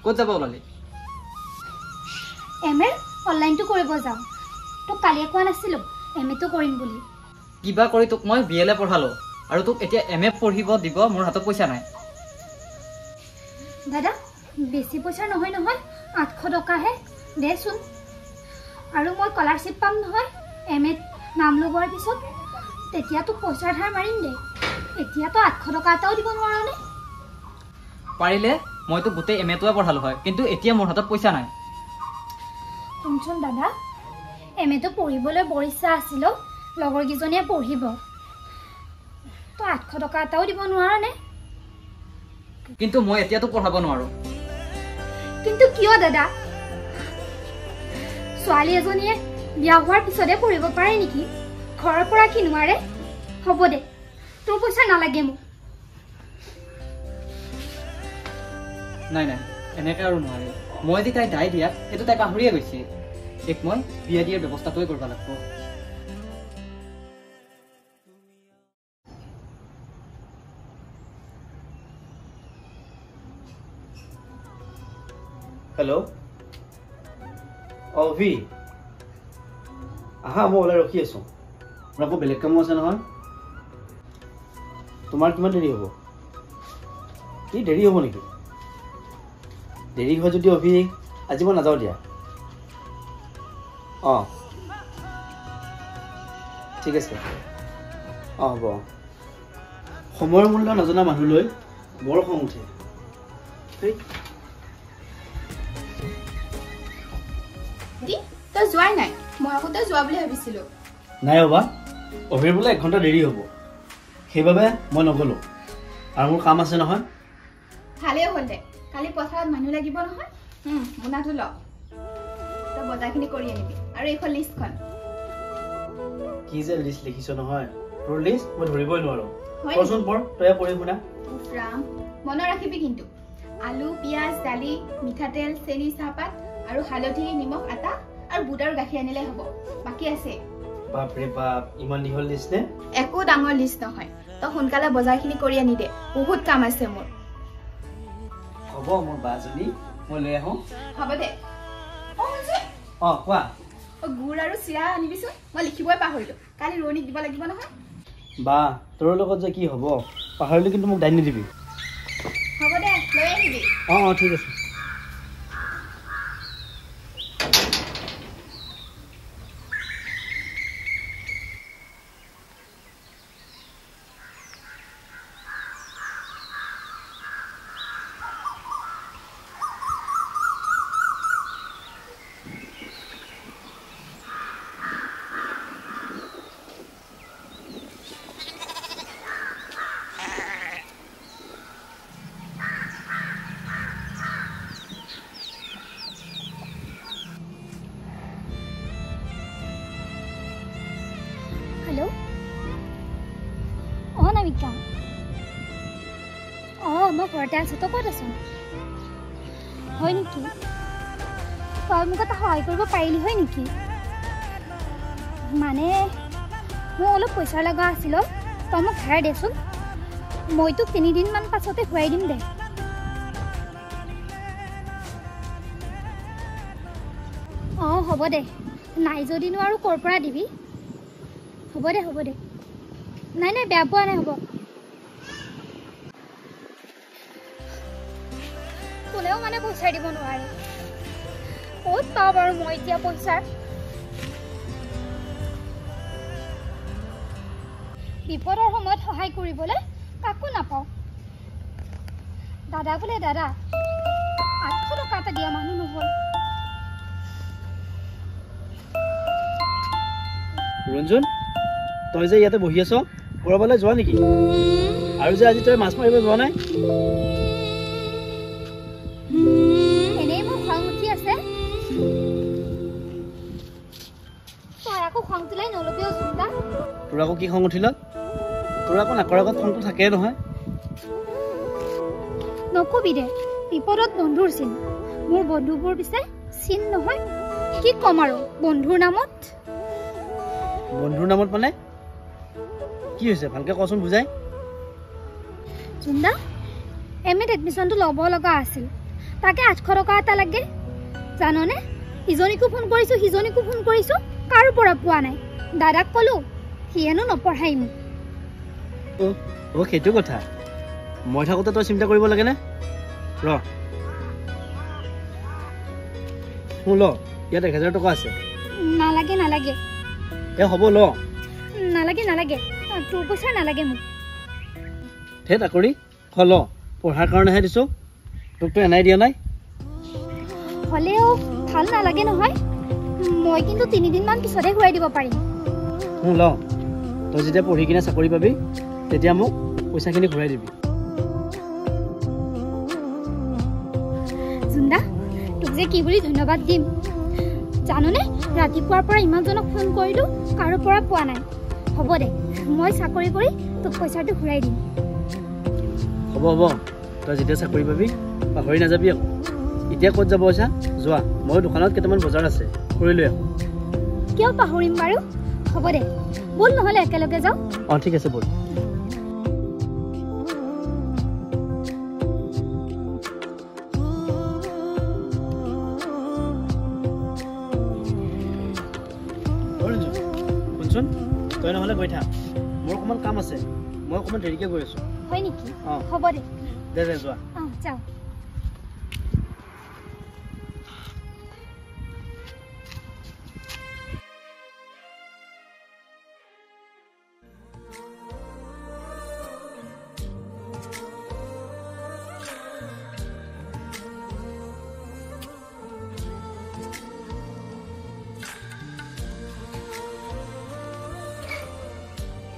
ক'ত যাব ওলালি? M A অনলাইনটো কৰিব যাওঁ। তোক কালিয়ে কোৱা নাছিলোঁ এম এটো কৰিম বুলি। কিবা কৰি তোক মই বি এল এ পঢ়ালোঁ আৰু তোক এতিয়া এম এ পঢ়িব দিব মোৰ হাতত পইচা নাই। দাদা বেছি পইচা নহয় নহয়, 800 টকাহে দেচোন। আৰু মই স্কলাৰশ্বিপ পাম নহয় এম এত নাম লগোৱাৰ পিছত, তেতিয়া তোক পইচাৰ ধাৰ মাৰিম দে। এতিয়াতো 800 টকা এটাও দিব নোৱাৰনে? পাৰিলে মই তোক গোটেই এম এটোৱে পঢ়ালোঁ হয়, কিন্তু এতিয়া মোৰ হাতত পইচা নাই। শুনচোন দাদা, এম এটো পঢ়িবলৈ বৰ ইচ্ছা আছিল, লগৰকেইজনীয়ে পঢ়িব, তই 800 টকা এটাও দিব নোৱাৰনে? কিন্তু মই এতিয়াতো পঢ়াব নোৱাৰোঁ। কিন্তু কিয় দাদা? ছোৱালী এজনীয়ে বিয়া হোৱাৰ পিছতে পঢ়িব পাৰে নেকি? ঘৰৰ পৰা কি নোৱাৰে? হ'ব দে, তোৰ পইচা নালাগে মোক। নাই নাই, এনেকৈ আৰু নোৱাৰে। মই যে তাই দাই দিয়াত সেইটো তাই পাহৰিয়ে গৈছে। এক মই বিয়া দিয়াৰ ব্যৱস্থাটোৱে কৰিব লাগিব। হেল্ল', অভি আহা, মই ওলাই ৰখি আছোঁ। মোৰ আকৌ বেলেগ কামো আছে নহয়। তোমাৰ কিমান দেৰি হ'ব? কি দেৰি হ'ব নেকি? দেৰি হয় যদি অভি আজি মই নাযাওঁ দিয়া। অঁ ঠিক আছে, অঁ হ'ব। সময়ৰ মূল্য নজনা মানুহলৈ বৰ খং উঠে। তই যোৱাই নাই? মই আগতে যোৱা বুলি ভাবিছিলোঁ। নাই বাবা, অভিৰ বোলে 1 ঘণ্টা দেৰি হ'ব, সেইবাবে মই নগ'লোঁ। আৰু মোৰ কাম আছে নহয়। ভালেই হ'ল দে, কালি পথাৰত মানুহ লাগিব নহয়। মোনাটো ল, তই বজাৰখিনি কৰি আনিবি। আৰু এইখন লিষ্টখন। কি যে লিষ্ট লিখিছ নহয়, তোৰ লিষ্ট মই ধৰিবই নোৱাৰোঁ। কচোন পঢ়, তই পঢ়ি শুনা। ৰাম, মনত ৰাখিবি কিন্তু। আলু, পিঁয়াজ, দালি, মিঠাতেল, চেনি, চাহপাত আৰু হালধি, নিমখ, আটা আৰু বুট আৰু গাখীৰ আনিলে হ'ব। বাকী আছে। বাপৰে বাপ, ইমান দীঘল লিষ্ট নে? একো ডাঙৰ লিষ্ট নহয়, তই সোনকালে বজাৰখিনি কৰি আনি দে, বহুত কাম আছে মোৰ। হ'ব মোৰ বাজনী, মই লৈ আহোঁ। হ'ব দে। অঁ কোৱা। গুড় আৰু চিৰা আনিবিচোন, মই লিখিবই পাহৰিলোঁ। কালি ৰোৱনীক দিব লাগিব নহয়। বা তোৰ লগত যে কি হ'ব, পাহৰিলে কিন্তু মোক দাই নিদিবি। হ'ব দে, লৈ আহিবি। অঁ অঁ ঠিক আছে। হেল্ল', অঁ নামিকা। অঁ মই ঘৰতে আছোঁ, তই ক'ত আছ? হয় নেকি? তই মোক এটা সহায় কৰিব পাৰিলি হয় নেকি? মানে মোৰ অলপ পইচা লগা আছিল, তই মোক ধাৰ দেচোন। মই তোক 3 দিনমান পাছতে ঘূৰাই দিম দে। অঁ হ'ব দে, নাই যদিনো আৰু ক'ৰ পৰা দিবি। হ'ব দে হ'ব দে, নাই নাই বেয়া পোৱা নাই, হ'ব। কোনেও মানে পইচা দিব নোৱাৰে। ক'ত পাওঁ বাৰু মই এতিয়া পইচাৰ? বিপদৰ সময়ত সহায় কৰিবলৈ কাকো নাপাওঁ। দাদা বোলে দাদা, 800 টকা এটা দিয়া মানুহ নহ'ল। ৰঞ্জন, তই যে ইয়াতে বহি আছ, ক'ৰবালৈ যোৱা নেকি? আৰু যে আজি তই মাছ মাৰিব যোৱা নাই? এনেই মোৰ খং উঠি আছে, তই আকৌ খং তোলাই নলবিও জুন্তা। তোৰ আকৌ কি খং উঠিল? তোৰ আকৌ নাকৰ আগত খংটো থাকেই নহয়। নকবি দে, বিপদত বন্ধুৰ চিন। মোৰ বন্ধুবোৰ পিছে চিন নহয়, কি ক'ম আৰু বন্ধুৰ নামত। বন্ধুৰ নামত মানে কি হৈছে, ভালকৈ কচোন বুজাই। জুন্দা, এম এত এডমিশ্যনটো ল'ব লগা আছিল, তাকে 800 টকা এটা লাগে জাননে ইজনীকো ফোন কৰিছো সিজনীকো ফোন কৰিছো কাৰো পৰা পোৱা নাই দাদাক কলো হিয়েনো নপঢ়াই মোক ও সেইটো কথা মই থাকোতে তই চিন্তা কৰিব লাগে নে ৰ ল ইয়াত 1000 টকা আছে নালাগে নালাগে এ হ'ব ল নালাগে নালাগে তোৰ পইচা নালাগে মোক হে তাকৰি ল পঢ়াৰ কাৰণেহে দিছো তোকতো এনাই দিয়া নাই হলেও ভাল নালাগে নহয় মই কিন্তু 3 দিন মান পিছতে ঘূৰাই দিব পাৰিম ল তই যেতিয়া পঢ়ি কিনে চাকৰি পাবি তেতিয়া মোক পইচাখিনি ঘূৰাই দিবি জুন্দা তোক যে কি বুলি ধন্যবাদ দিম জাননে ৰাতিপুৱাৰ পৰা ইমানজনক ফোন কৰিলো কাৰো পৰা পোৱা নাই হ'ব দে মই চাকৰি কৰি তোক পইচাটো ঘূৰাই দিম হ'ব হ'ব তই যেতিয়া চাকৰি পাবি পাহৰি নাযাবি আকৌ এতিয়া ক'ত যাব আছা যোৱা মই দোকানত কেইটামান বজাৰ আছে কৰি লৈ আহোঁ কিয় পাহৰিম বাৰু হ'ব দে বল নহ'লে একেলগে যাওঁ অঁ ঠিক আছে বল শুনচোন তই নহ'লে গৈ থাক মোৰ অকণমান কাম আছে মই অকণমান দেৰিকৈ গৈ আছোঁ হয় নেকি অঁ হ'ব দে দে যোৱা অঁ যাওঁ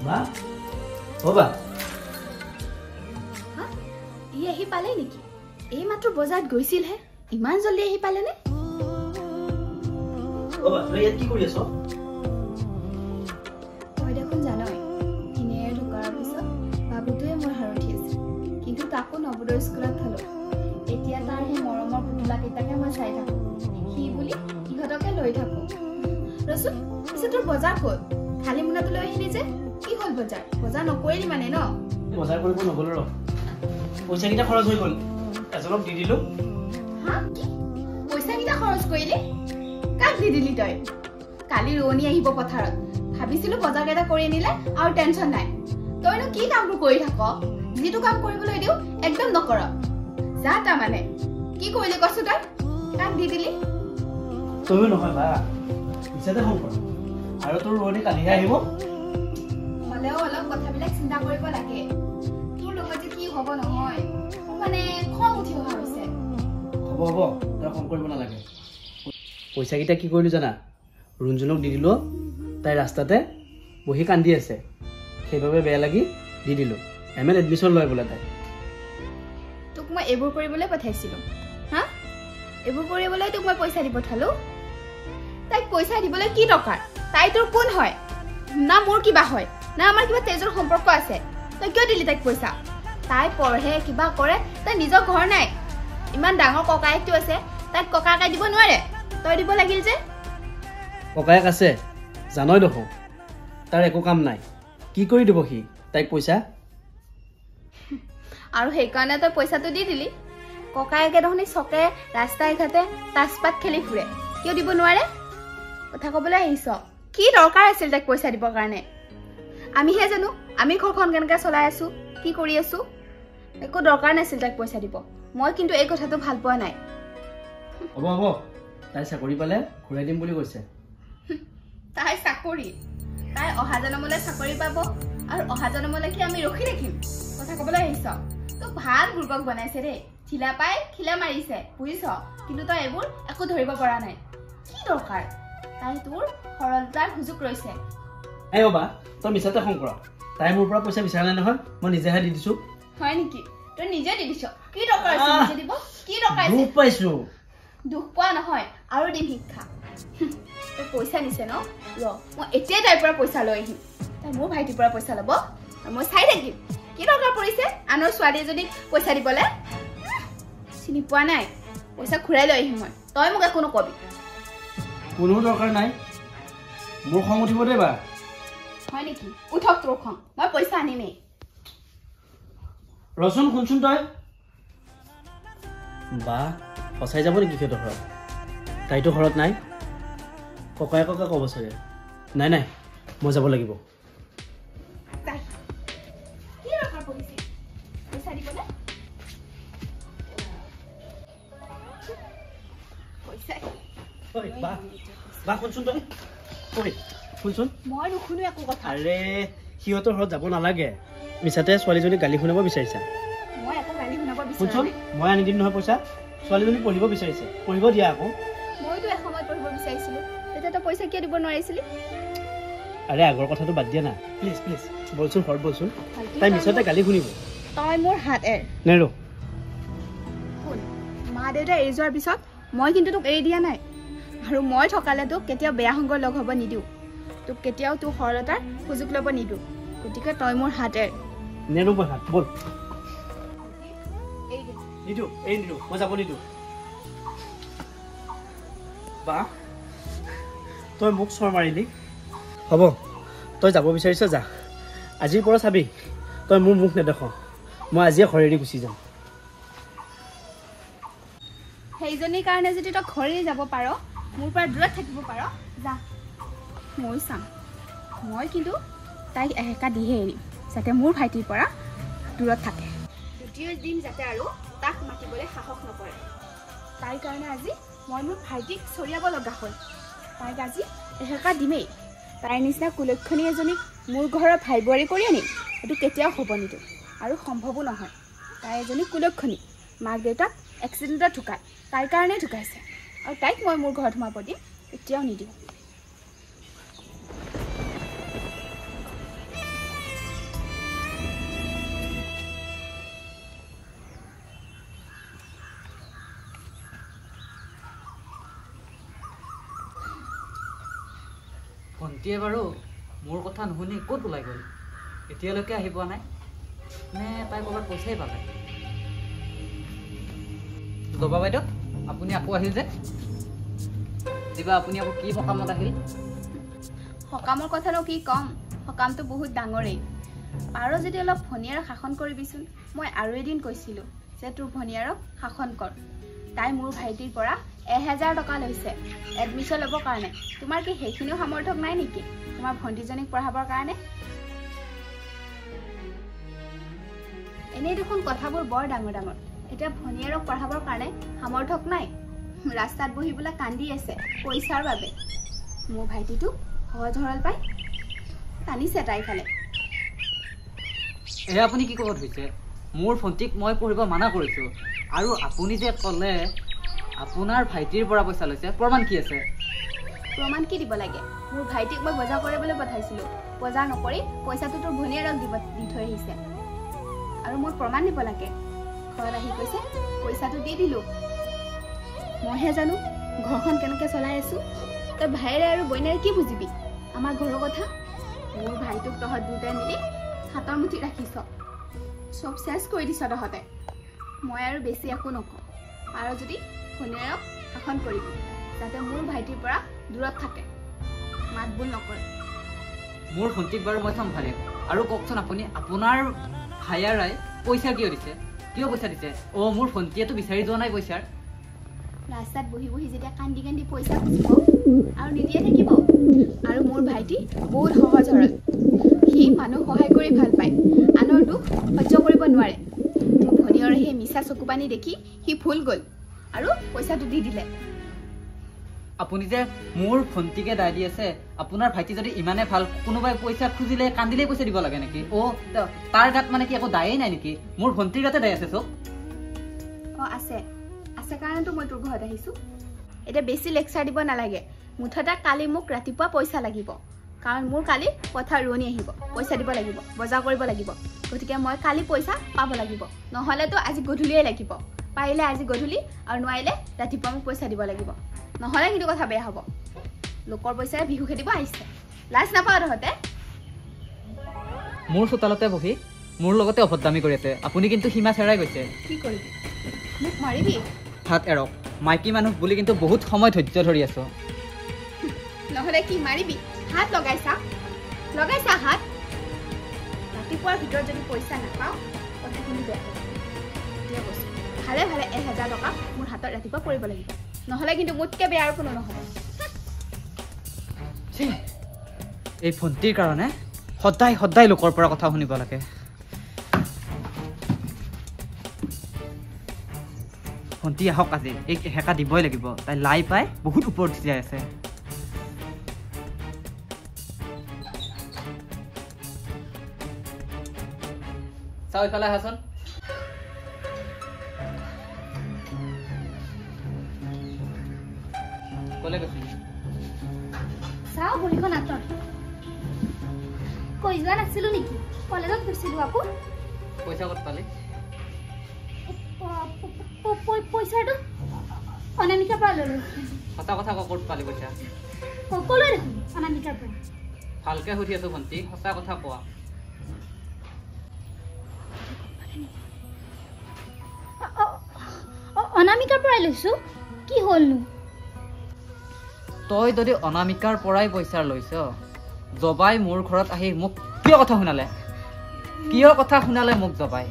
মা হ'বা ই আহি পালে নেকি এই মাত্ৰ বজাৰত গৈছিলহে ইমান জলদি আহি পালেনে হ'বা তই ইয়াত কি কৰি আছ তই দেখোন জানই ইনেৰে ঢুকাৰ পিছত বাবুটোৱে মোৰ হাৰঠি আছে কিন্তু তাকো নৱোদয় স্কুলত থলো এতিয়া তাৰ সেই মৰমৰ পুতলাকেইটাকে মই চাই থাকোঁ সি বুলি ইহঁতকে লৈ থাকোঁ ৰচোন পিছে তোৰ বজাৰ ক'ত খালী মোনাটো লৈ আহিলি যে কি হ'ল বজাৰ নকৰিলি মানে ন বজাৰ কৰিব নগ'লো ৰ পইচাকেইটা খৰচ হৈ গ'ল এজনক দি দিলোঁ হা কি পইচাকেইটা খৰচ কৰিলি কাক দি দিলি তই কালি ৰোৱনী আহিব পথাৰত ভাবিছিলোঁ বজাৰকেইটা কৰি আনিলে আৰু টেনশ্যন নাই তইনো কি কামবোৰ কৰি থাক যিটো কাম কৰিবলৈ দিওঁ একদম নকৰ যা তাৰমানে কি কৰিলি কচোন তই কাক দি দিলি তয়ো নহয় বা পিছতে খং কৰ আৰু তোৰ ৰোৱনী কালিহে আহিব হ'লেও অলপ কথাবিলাক চিন্তা কৰিব লাগে তোৰ লগত যে কি হ'ব নহয় মোৰ মানে খং উঠি অহা হৈছে হ'ব হ'ব তই খং কৰিব নালাগে পইচাকেইটা কি কৰিলোঁ জানা ৰুণজনক দি দিলোঁ তাই ৰাস্তাতে বহি কান্দি আছে সেইবাবে বেয়া লাগি দি দিলোঁ এম.এ. এডমিশ্যন লয় বোলে তাই তোক মই এইবোৰ কৰিবলৈ পঠাইছিলোঁ হা এইবোৰ কৰিবলৈ তোক মই পইচা দি পঠালোঁ তাইক পইচা দিবলৈ কি দৰকাৰ তাই তোৰ কোন হয় না মোৰ কিবা হয় না আমাৰ কিবা তেজৰ সম্পৰ্ক আছে তই কিয় দিলি তাইক পইচা তাই পঢ়ে কিবা কৰে তাই নিজৰ ঘৰ নাই ইমান ডাঙৰ ককায়েকটো আছে তাইক ককায়েকে দিব নোৱাৰে তই দিব লাগিল যে ককায়েক আছে জানই দেখোন তাৰ একো কাম নাই কি কৰি দিব সি তাইক পইচা আৰু সেইকাৰণে তই পইচাটো দি দিলি ককায়েকে দেখোন চকে ৰাস্তাই ঘাটে তাচপাত খেলি ফুৰে কিয় দিব নোৱাৰে কথা ক'বলৈ আহিছ কি দৰকাৰ আছিল তাইক পইচা দিবৰ কাৰণে আমিহে জানো আমি ঘৰখন কেনেকৈ চলাই আছো কি কৰি আছো একো দৰকাৰ নাছিল তাইক পইচা দিব মই কিন্তু এই কথাটো ভাল পোৱা নাই হ'ব হ'ব তাই চাকৰি পালে ঘূৰাই দিম বুলি কৈছে তাই চাকৰি তাই অহা জনমলৈ চাকৰি পাব আৰু অহা জনমলৈ কি আমি ৰখি থাকিম কথা ক'বলৈ আহিছ তোক ভাল বুৰ্বক বনাইছে দেই ঢিলা পাই খিলা মাৰিছে বুজিছ কিন্তু তই এইবোৰ একো ধৰিব পৰা নাই কি দৰকাৰ তাই তোৰ সৰলতাৰ সুযোগ ৰৈছে এই বাবা তই মিছাতে খং কৰ তাই মোৰ পৰা পইচা বিচাৰা নাই নহয় মই নিজেহে দি দিছোঁ হয় নেকি তই নিজে দি দিছ কি দৰকাৰ আছে নিজে দিব কি দৰকাৰ আছে দুখ পাইছোঁ দুখ পোৱা নহয় আৰু দিম শিক্ষা তই পইচা নিছে ন ৰ মই এতিয়াই তাইৰ পৰা পইচা লৈ আহিম তাই মোৰ ভাইটিৰ পৰা পইচা ল'ব আৰু মই চাই থাকিম কি দৰকাৰ পৰিছে আনৰ ছোৱালী এজনীক পইচা দিবলৈ চিনি পোৱা নাই পইচা ঘূৰাই লৈ আহিম মই তই মোক একো নকবি কোনো দৰকাৰ নাই মোৰ খং উঠিব দেই বা হয় নেকি উঠক তোৰ খং মই পইচা আনিমেই ৰচোন শুনচোন তই বা সঁচাই যাব নেকি সিহঁতৰ ঘৰত? তাইতো ঘৰত নাই। ককাই ক'ব চাগে। নাই নাই, মই যাব লাগিব। আৰে সিহঁতৰ ঘৰত যাব নালাগে। মিছাতে ছোৱালীজনী গালি শুনাব বিচাৰিছা। শুনচোন, মই আনি দিম নহয় পইচা। ছোৱালীজনী পঢ়িব বিচাৰিছে, পঢ়িব দিয়া আকৌ। মইতো এসময়ত পঢ়িব বিচাৰিছিলো, তেতিয়া তই পইচা কিয় দিব নোৱাৰিছিলি? আৰে আগৰ কথাটো বাদ দিয়া না, প্লিজ প্লিজ বলচোন ঘৰত বলচোন। তাই মিছাতে গালি শুনিব। তই মোৰ হাত এৰ। নেৰো। শুন, মা দেউতা এৰি যোৱাৰ পিছত মই কিন্তু তোক এৰি দিয়া নাই, আৰু মই থকালে তোক কেতিয়াও বেয়া সংগ লগ হ'ব নিদিওঁ। তোক কেতিয়াও তোৰ সৰলতাৰ সুযোগ ল'ব নিদিওঁ। গতিকে তই মোৰ হাত এৰ। নেৰো মই হাত, বল। নিদিওঁ, এৰি নিদিওঁ, মই যাব নিদিওঁ। বা তই মোক চৰ মাৰিলি। হ'ব, তই যাব বিচাৰিছ যা। আজিৰ পৰা চাবি তই মোৰ মুখ নেদেখ। মই আজিয়ে ঘৰেৰি গুচি যাম। সেইজনীৰ কাৰণে যদি তই ঘৰেই যাব পাৰ, মোৰ পৰা দূৰত থাকিব পাৰ, যা। মই চাম। মই কিন্তু তাইক এহেকা দিহে এৰিম, যাতে মোৰ ভাইটিৰ পৰা দূৰত থাকে। দ্বিতীয় দিন যাতে আৰু তাক মাতিবলৈ সাহস নকৰে। তাইৰ কাৰণে আজি মই মোৰ ভাইটিক চৰিয়াব লগা হ'ল। তাইক আজি এহেকা দিমেই। তাইৰ নিচিনা কুলক্ষণী এজনীক মোৰ ঘৰৰ ভাই বোৱাৰী কৰি আনিম, এইটো কেতিয়াও হ'ব নিদিওঁ, আৰু সম্ভৱো নহয়। তাই এজনী কুলক্ষণী, মাক দেউতাক এক্সিডেণ্টত ঢুকায়, তাইৰ কাৰণেই ঢুকাইছে, আৰু তাইক মই মোৰ ঘৰত সোমাব দিম এতিয়াও নিদিওঁ। ভণ্টিয়ে বাৰু মোৰ কথা নুশুনি ক'ত ওলাই গ'ল? এতিয়ালৈকে আহি পোৱা নাই নে তাই ক'ৰবাত পইচাই পালে? গবা বাইদেউ, আপুনি আকৌ আহিল যে? দিবা, আপুনি আকৌ কি সকামত আহিল? সকামৰ কথানো কি ক'ম, সকামটো বহুত ডাঙৰেই। পাৰ যদি অলপ ভনীয়াৰক শাসন কৰিবিচোন। মই আৰু এদিন কৈছিলোঁ যে তোৰ ভনীয়াৰক শাসন কৰ। তাই মোৰ ভাইটিৰ পৰা 1000 টকা লৈছে এডমিশ্যন ল'বৰ কাৰণে। তোমাৰ কি সেইখিনিও সামৰ্থক নাই নেকি তোমাৰ ভণ্টিজনীক পঢ়াবৰ কাৰণে? এনেই দেখোন কথাবোৰ বৰ ডাঙৰ ডাঙৰ। এতিয়া ভনীয়াৰক পঢ়াবৰ কাৰণে সামৰ্থক নাই, ৰাস্তাত বহি বোলে কান্দি আছে পইচাৰ বাবে। মোৰ ভাইটিটো সহজ সৰল পাই টানিছে তাইফালে। এয়া আপুনি কি ক'ব ধৰিছে? মোৰ ভণ্টিক মই পঢ়িব মানা কৰিছোঁ, আৰু আপুনি যে ক'লে আপোনাৰ ভাইটিৰ পৰা পইচা লৈছে, প্ৰমাণ কি আছে? প্ৰমাণ কি দিব লাগে? মোৰ ভাইটিক মই বজাৰ কৰিবলৈ পঠাইছিলোঁ, বজাৰ নকৰি পইচাটো তোৰ ভনীয়াৰক দি থৈ আহিছে, আৰু মই প্ৰমাণ দিব লাগে। ঘৰত আহি কৈছে পইচাটো দি দিলোঁ। মইহে জানো ঘৰখন কেনেকৈ চলাই আছোঁ। তই ভাইৰে আৰু বইনেৰে কি বুজিবি আমাৰ ঘৰৰ কথা? মোৰ ভাইটোক তহঁত দুটাই মিলি হাতৰ মুঠি ৰাখিছ, চব চেছ কৰি দিছ তহঁতে। মই আৰু বেছি একো নকওঁ, আৰু যদি ভনীয়াৰক শাসন কৰিবি, যাতে মোৰ ভাইটিৰ পৰা দূৰত থাকে, মাত বোল নকৰে। মোৰ ভণ্টিক বাৰু মই চম্ভালে। আৰু কওকচোন আপুনি, আপোনাৰ ভায়াৰাই পইচা কিয় দিছে? কিয় পইচা দিছে? অ' মোৰ ভণ্টিয়েতো বিচাৰি যোৱা নাই পইচাৰ। ৰাস্তাত বহি বহি যেতিয়া কান্দি কান্দি পইচা খুজিব আৰু নিদিয়ে থাকিব। আৰু মোৰ ভাইটি বহুত সহজ সৰল, সি মানুহ সহায় কৰি ভাল পায়, আনৰ দুখ সহ্য কৰিব নোৱাৰে। মোৰ ভনীয়ৰ সেই মিছা চকু পানী দেখি সি ভুল গ'ল আৰু পইচাটো দি দিলে। আপুনি যে মোৰ ভণ্টিকে দায় দি আছে, আপোনাৰ ভাইটি যদি ইমানে ভাল, কোনোবাই পইচা খুজিলে কান্দিলেই পইচা দিব লাগে নেকি? অ' তাৰ গাত মানে কি একো দায়েই নাই নেকি? মোৰ ভণ্টিৰ গাতে দায় আছে চব। অঁ আছে, আছে কাৰণেতো মই তোৰ ঘৰত আহিছোঁ। এতিয়া বেছি লেকচাৰ দিব নালাগে। মুঠতে কালি মোক ৰাতিপুৱা পইচা লাগিব, কাৰণ মোৰ কালি পথাৰ ৰোৱনী আহিব, পইচা দিব লাগিব, বজাৰ কৰিব লাগিব। গতিকে মই কালি পইচা পাব লাগিব, নহ'লেতো আজি গধূলিয়েই লাগিব। পাৰিলে আজি গধূলি, আৰু নোৱাৰিলে ৰাতিপুৱা মোক পইচা দিব লাগিব, নহ'লে কিন্তু কথা বেয়া হ'ব। লোকৰ পইচাৰে বিহু খেদিব আহিছে, লাজ নাপাওঁ তহঁতে? মোৰ চোতালতে বহি মোৰ লগতে অভদ্ৰামি কৰি আছে। আপুনি কিন্তু সীমা চেৰাই গৈছে। কি কৰিবি? মোক মাৰিবি? হাত এৰক, মাইকী মানুহ বুলি কিন্তু বহুত সময় ধৈৰ্য ধৰি আছোঁ। নহ'লে কি মাৰিবি? হাত লগাইছা হাত। ৰাতিপুৱাৰ ভিতৰত যদি পইচা নাপাওঁ, কথা কিন্তু বেয়া হ'ব। এতিয়া কৈছোঁ ভালে ভালে 1000 টকা মোৰ হাতত ৰাতিপুৱা পৰিব লাগিব নহলে কিন্তু মোতকে বেয়া আৰু কোনো নহব এই ভণ্টিৰ কাৰণে সদায় সদায় লোকৰ পৰা কথা শুনিব লাগে ভণ্টি আহক আজি এই হেকা দিবই লাগিব তাই লাই পাই বহুত ওপৰত যাই আছে চাও ইফালে আহাচোন কলে গৈছিলি চাও বহিখন আঁতৰ কৈ যোৱা নাছিলো নেকি কলেজত গৈছিলো আকৌ পইচা ক'ত পালি পইচাটো অনামিকাৰ পৰা ল'লো সঁচা কথা ক'ত পালি পইচা ক'লৈ দেখোন অনামিকাৰ পৰা ভালকে সুধি আছো ভণ্টি সঁচা কথা কোৱা অনামিকাৰ পৰাই লৈছো কি হ'লনো তই যদি অনামিকাৰ পৰাই পইচা লৈছ জবাই মোৰ ঘৰত আহি মোক কিয় কথা শুনালে মোক জবাই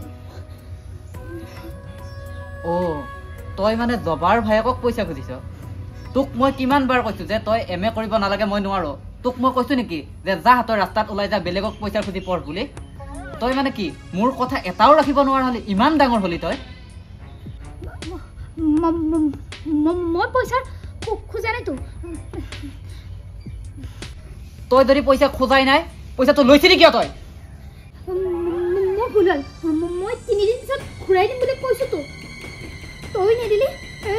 তই মানে জবাৰ ভায়েকক পইচা খুজিছ তোক মই কিমান বাৰ কৈছো যে তই MA কৰিব নালাগে মই নোৱাৰো তোক মই কৈছো নেকি যে যা হাতৰ ৰাস্তাত ওলাই যা বেলেগক পইচা খুজি পঢ় বুলি তই মানে কি মোৰ কথা এটাও ৰাখিব নোৱাৰা হলি ইমান ডাঙৰ হলি তই মই পইচা খোজা নাইতো তই যদি পইচা খোজাই নাই পইচাটো লৈছিলি কিয় তই মই ভুল হ'ল মই 3 দিন পিছত ঘূৰাই দিম বুলি কৈছোতো তই নিদিলি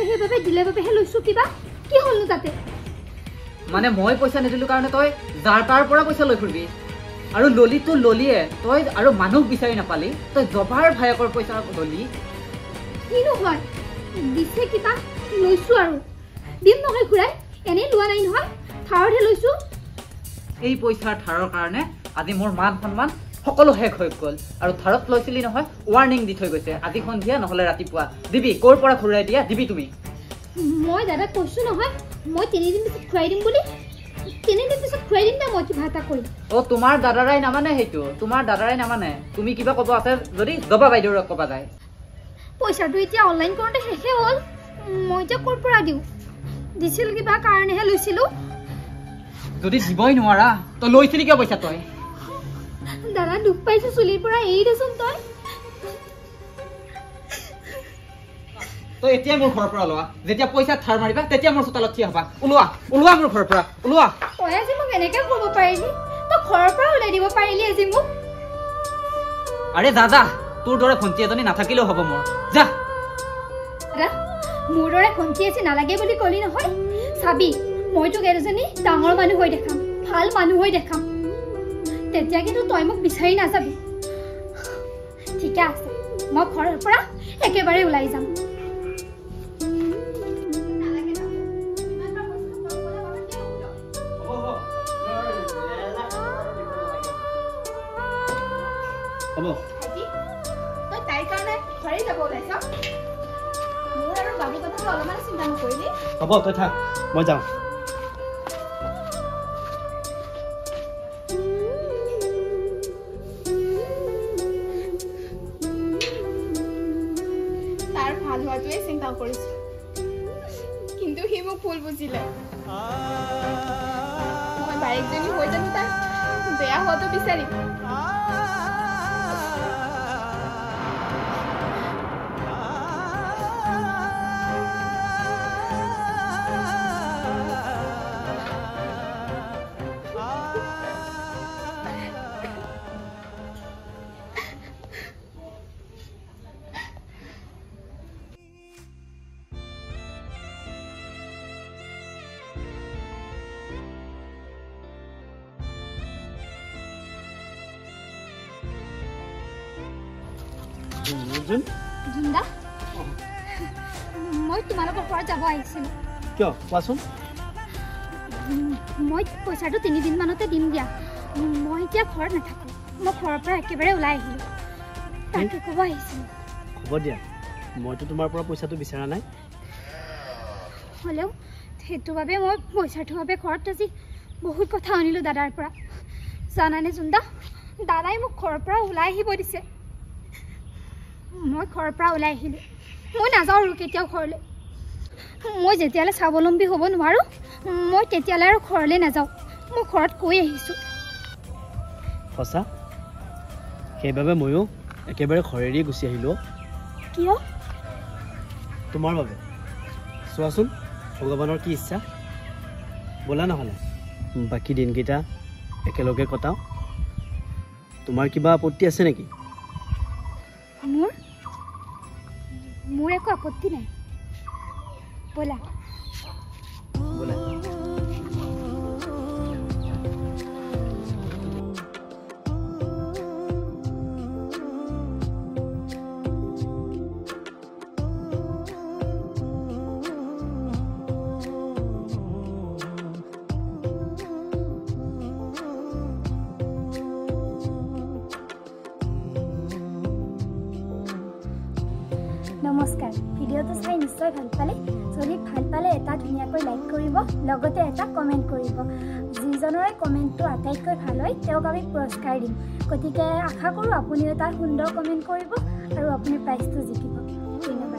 সেইবাবে দিলে বাবেহে লৈছো কিবা কি হ'লনো তাতে মানে মই পইচা নিদিলো কাৰণে তই যাৰ তাৰ পৰা পইচা লৈ ফুৰিবি আৰু ললিটো ললিয়ে তই আৰু মানুহ বিচাৰি নাপালি তই জবাৰ ভায়েকৰ পইচা ললি কিনো হয় দিছে কিবা লৈছো আৰু দিম নহয় ঘূৰাই এনেই লোৱা নাই নহয় থাৰতহে লৈছো এই পইচাৰ ধাৰৰ কাৰণে আজি মোৰ মান সন্মান সকলো শেষ হৈ গ'ল আৰু ধাৰত লৈছিলি নহয় ৱাৰ্নিং দি থৈ গৈছে আজি সন্ধিয়া নহলে ৰাতিপুৱা দিবি ক'ৰ পৰা ঘূৰাই দিয়া দিবি তুমি মই দাদাক কৈছো নহয় মই 3 দিন পিছত ঘূৰাই দিম বুলি 3 দিন পিছত ঘূৰাই দিম না মই কিবা এটা কৰিম তোমাৰ দাদাৰাই নামানে সেইটো তোমাৰ দাদাৰাই নামানে তুমি কিবা ক'ব আছে যদি জবা বাইদেউৰ ক'বা যায় পইচাটো এতিয়া অনলাইন কৰোঁতে শেষে হ'ল মই এতিয়া ক'ৰ পৰা দিওঁ দিছিল কিবা কাৰণেহে লৈছিলো যদি দিবই নোৱাৰা তই লৈছিলি কিয় পইচা তই দাদা দুখ পাইছো চুলিৰ পৰা এৰি দেচোন তই এতিয়া মোৰ ঘৰৰ পৰা ওলোৱা যেতিয়া পইচা ধাৰ মাৰিবা তেতিয়া মোৰ চোতালত থিয় হবা ওলোৱা মোৰ ঘৰৰ পৰা ওলোৱা তই আজি মোক এনেকে ক'ব পাৰিলি তই ঘৰৰ পৰা ওলাই দিব পাৰিলি আজি মোক আৰে যা তোৰ দৰে ভণ্টি এজনী নাথাকিলেও হ'ব মোৰ যা মোৰ দৰে ভণ্টি আছে নালাগে বুলি ক'লি নহয় চাবি মই তোক এজনী ডাঙৰ মানুহ হৈ দেখাম ভাল মানুহ হৈ দেখাম তেতিয়া কিন্তু তই মোক বিচাৰি নাযাবি ঠিকে আছে মই ঘৰৰ পৰা একেবাৰে ওলাই যাম হ'ব তই তাইৰ কাৰণে ঘৰে যাব ওলাইছ মোৰ আৰু বাবু কথা অলপমান চিন্তা নকৰিলি হ'ব তই থাক মই যাওঁ তাৰ ভাল হোৱাটোৱে চিন্তা কৰিছো কিন্তু সি মোক ভুল বুজিলে মই বায়েকজনী হৈ জানো তাই বেয়া হোৱাটো বিচাৰিম জুন্দা মই তোমালোকৰ ঘৰত যাব আহিছিলোঁ কিয় কোৱাচোন মই পইচাটো 3 দিন মানতে দিম দিয়া মই এতিয়া ঘৰত নাথাকোঁ মই ঘৰৰ পৰা একেবাৰে ওলাই আহিলোঁ তাকে ক'ব আহিছিলোঁ হ'ব দিয়া মইতো তোমাৰ পৰা পইচাটো বিচৰা নাই হ'লেও সেইটো বাবে মই পইচাটোৰ বাবে ঘৰত আজি বহুত কথা আনিলোঁ দাদাৰ পৰা জানানে জুন্দা দাদাই মোক ঘৰৰ পৰা ওলাই আহিব দিছে মই ঘৰৰ পৰা ওলাই আহিলোঁ মই নাযাওঁ আৰু কেতিয়াও ঘৰলৈ মই যেতিয়ালৈ স্বাৱলম্বী হ'ব নোৱাৰোঁ মই তেতিয়ালৈ আৰু ঘৰলৈ নাযাওঁ মই ঘৰত কৈ আহিছোঁ সঁচা সেইবাবে ময়ো একেবাৰে ঘৰেৰে গুচি আহিলোঁ কিয় তোমাৰ বাবে চোৱাচোন ভগৱানৰ কি ইচ্ছা ব'লা নহ'লে বাকী দিনকেইটা একেলগে কটাওঁ তোমাৰ কিবা আপত্তি আছে নেকি মোৰ একো আপত্তি নাই ব'লা ব'লা নমস্কাৰ ভিডিঅ'টো চাই নিশ্চয় ভাল পালে যদি ভাল পালে এটা ধুনীয়াকৈ লাইক কৰিব লগতে এটা কমেণ্ট কৰিব যিজনৰে কমেণ্টটো আটাইতকৈ ভাল হয় তেওঁক আমি পুৰস্কাৰ দিম গতিকে আশা কৰোঁ আপুনিও এটা সুন্দৰ কমেণ্ট কৰিব আৰু আপুনি প্ৰাইজটো জিকিব ধন্যবাদ